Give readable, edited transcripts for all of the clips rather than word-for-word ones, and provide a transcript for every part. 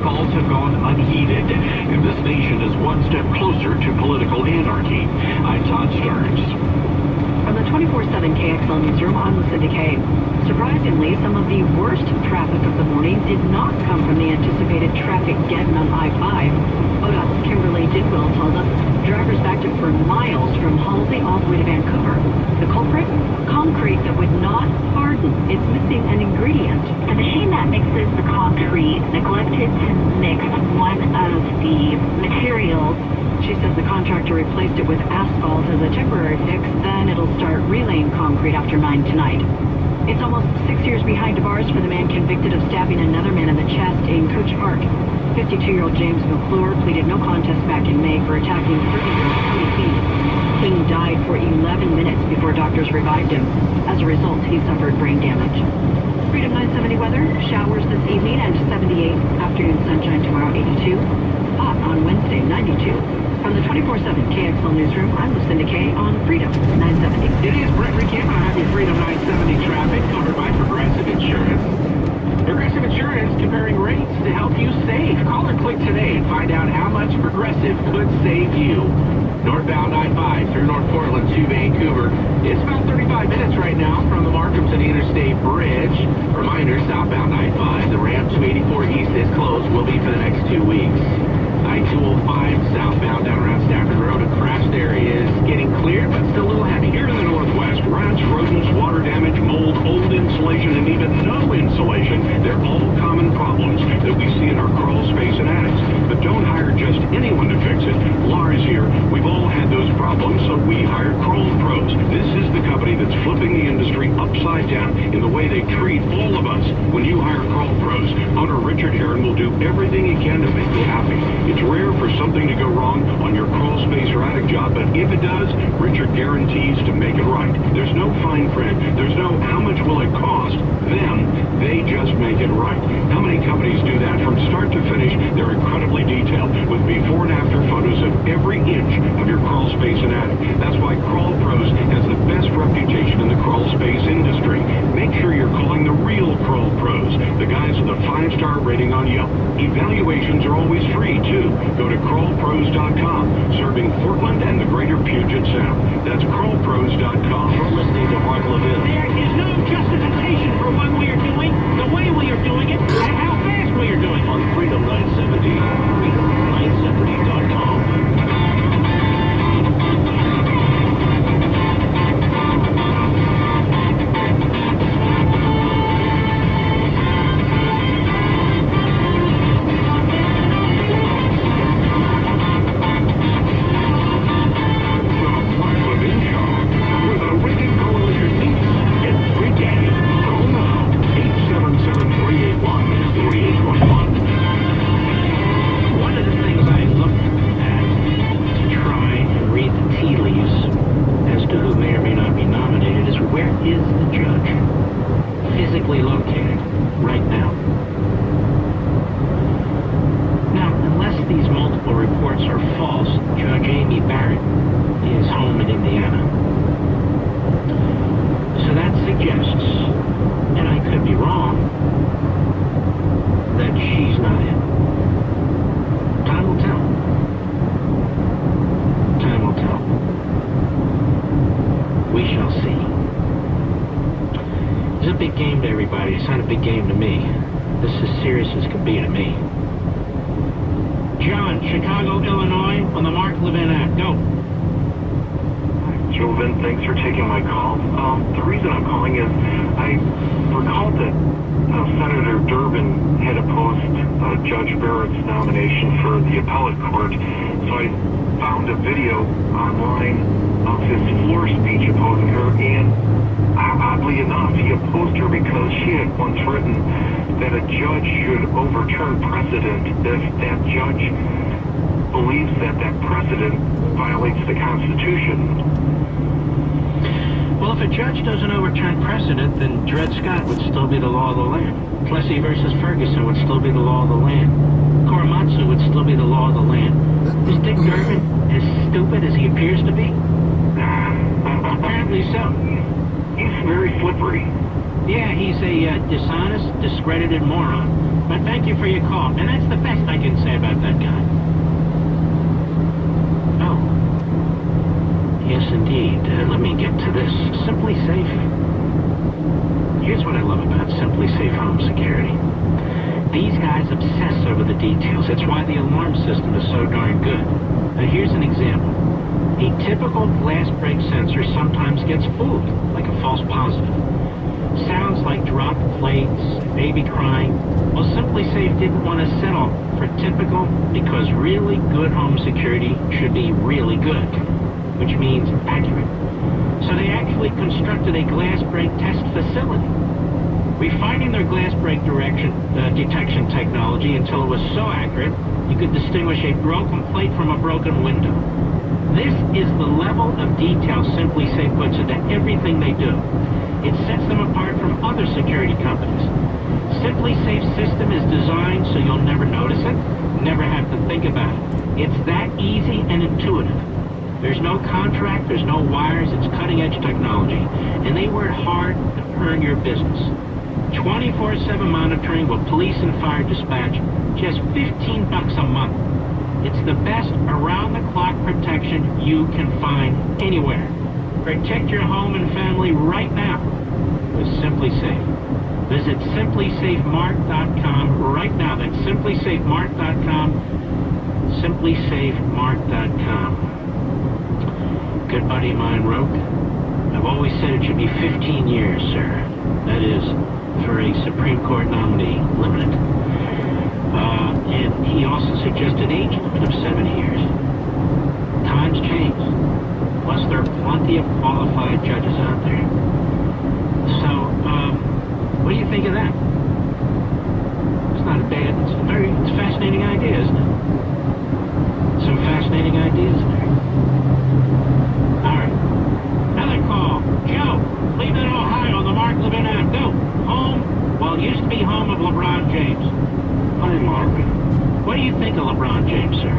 calls have gone unheeded, and this nation is one step closer to political anarchy. I'm Todd Stearns. From the 24/7 KXL newsroom, I'm Lucinda Kay. Surprisingly, some of the worst traffic of the morning did not come from the anticipated traffic getting on I-5. ODOT's Kimberly Didwell tells us drivers backed up for miles from Halsey all the way to Vancouver. The culprit? Concrete that would not harden. It's missing an ingredient. The machine that mixes the concrete neglected to mix one of the materials. She says the contractor replaced it with asphalt as a temporary fix, then it'll start relaying concrete after 9 tonight. It's almost 6 years behind bars for the man convicted of stabbing another man in the chest in Coach Park. 52-year-old James McClure pleaded no contest back in May for attacking 30-year-old Tony King. King died for 11 minutes before doctors revived him. As a result, he suffered brain damage. Freedom 970 weather, showers this evening and 78. Afternoon sunshine tomorrow, 82. Hot on Wednesday, 92. From the 24/7 KXL newsroom, I'm Lucinda Kay on Freedom 970. It is Brett Recam. I have your Freedom 970 traffic covered by Progressive Insurance. Progressive Insurance comparing rates to help you save. Call or click today and find out how much Progressive could save you. Northbound I-5 through North Portland to Vancouver. It's about 35 minutes right now from the Markham to the Interstate Bridge. Reminder, southbound I-5, the ramp 284 East is closed, will be for the next 2 weeks. I-205 southbound down around Stafford Road, a crash there is getting cleared, but still a little heavy. Here in the Northwest, rats, rodents, water damage, mold, old insulation, and even no insulation, they're all common problems that we see in our crawl space and attics. But don't hire just anyone to fix it. Laura's here. We've all had those problems, so we hired Crawl Pros. This is the company that's flipping the industry upside down in the way they treat all of us. When you hire Crawl Pros, owner Richard Heron will do everything he can to make you happy. It's rare for something to go wrong on your crawl space or attic job, but if it does, Richard guarantees to make it right. There's no fine print. There's no how much will it cost. They just make it right. How many companies do that from start to finish? They're incredibly detailed with before and after photos of every inch of your crawl space and attic. That's why Crawl Pros has the best reputation in the crawl space industry. Make sure you're calling the real Crawl Pros, the guys with a 5-star rating on Yelp. Evaluations are always free, too. Go to crawlpros.com, serving Portland and the greater Puget Sound. That's crawlpros.com. You're listening to Mark Levin. There is no justification for what we are doing, the way we are doing it, and how fast we are doing it. On Freedom 970, freedom970.com. It's not a big game to me. This is as serious as can be to me. John, Chicago, Illinois, on the Mark Levin app. Go. Joe Vin, thanks for taking my call. The reason I'm calling is I recalled that Senator Durbin had opposed Judge Barrett's nomination for the appellate court. So I found a video online of his floor speech opposing her, and oddly enough, he opposed her because she had once written that a judge should overturn precedent if that judge believes that that precedent violates the Constitution. Well, if a judge doesn't overturn precedent, then Dred Scott would still be the law of the land. Plessy versus Ferguson would still be the law of the land. Korematsu would still be the law of the land. Is Dick Durbin as stupid as he appears to be? Apparently so. He's very slippery. Yeah, he's a dishonest, discredited moron. But thank you for your call, and that's the best I can say about that guy. Oh. Yes, indeed. Let me get to this. Simply Safe. Here's what I love about Simply Safe Home Security. These guys obsess over the details. It's why the alarm system is so darn good. Now, here's an example. A typical glass break sensor sometimes gets fooled, like a false positive. Sounds like dropped plates, baby crying. Well, Simply Safe didn't want to settle for typical because really good home security should be really good, which means accurate. So they actually constructed a glass break test facility, refining their glass break detection technology until it was so accurate you could distinguish a broken plate from a broken window. This is the level of detail Simply Safe puts into everything they do. It sets them apart from other security companies. Simply Safe's system is designed so you'll never notice it, never have to think about it. It's that easy and intuitive. There's no contract, there's no wires, it's cutting-edge technology. And they work hard to earn your business. 24/7 monitoring with police and fire dispatch, just $15 a month. It's the best around-the-clock protection you can find anywhere. Protect your home and family right now with Simply Safe. Visit simplysafemark.com right now. That's simplysafemark.com. Simplysafemark.com. Good buddy of mine wrote, I've always said it should be 15 years, sir. That is, for a Supreme Court nominee, limited. And he also suggested age limit of 7 years. Times change. Plus, there are plenty of qualified judges out there. So, what do you think of that? It's not a bad, it's a fascinating idea, isn't it? Some fascinating ideas there. All right. Another call. Joe, Cleveland, Ohio, the Mark Levin Ave. Go. Home, well, it used to be home of LeBron James. Hi, Mark. What do you think of LeBron James, sir?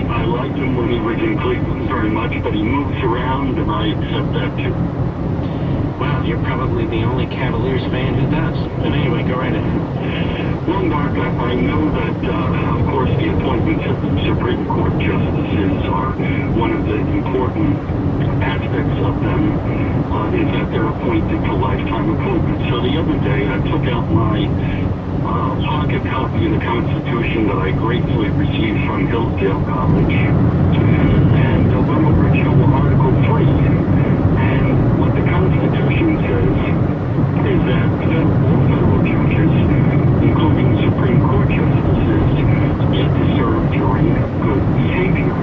I liked him when he was in Cleveland very much, but he moves around, and I accept that too. Well, you're probably the only Cavaliers fan who does. But anyway, go right ahead. Well, Mark, I know that, of course, the appointments of the Supreme Court justices are one of the important aspects of them, is that they're appointed for lifetime appointments. So the other day, I took out my pocket copy of the Constitution that I gratefully received from Hillsdale College, and went over to Article 3. And what the Constitution says is that all federal judges, including Supreme Court justices, get to serve during good behavior.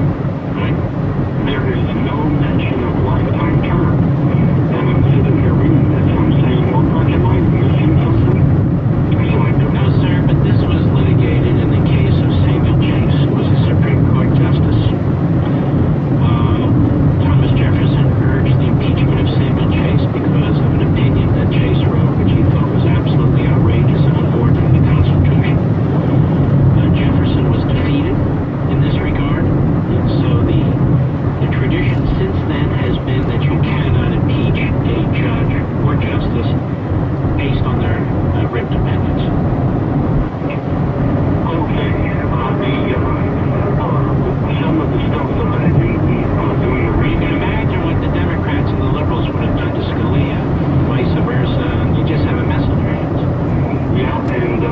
Right? There is no mention of lifetime term. And I'm sitting here reading this, I'm saying, well, Mark, am I missing something? So I don't No, sir, but this was litigated in the case of Samuel Chase, who was a Supreme Court justice. Thomas Jefferson urged the impeachment of Samuel Chase because of an opinion that Chase wrote, which he thought was absolutely outrageous and unworthy of the Constitution. Jefferson was defeated in this regard, and so the tradition since then has been that you cannot impeach a judge or justice based on their written opinions. Okay, some of the stuff that I do doing the You reading. can imagine what the Democrats and the liberals would have done to Scalia, vice versa, and you just have a mess on your hands. Yeah, and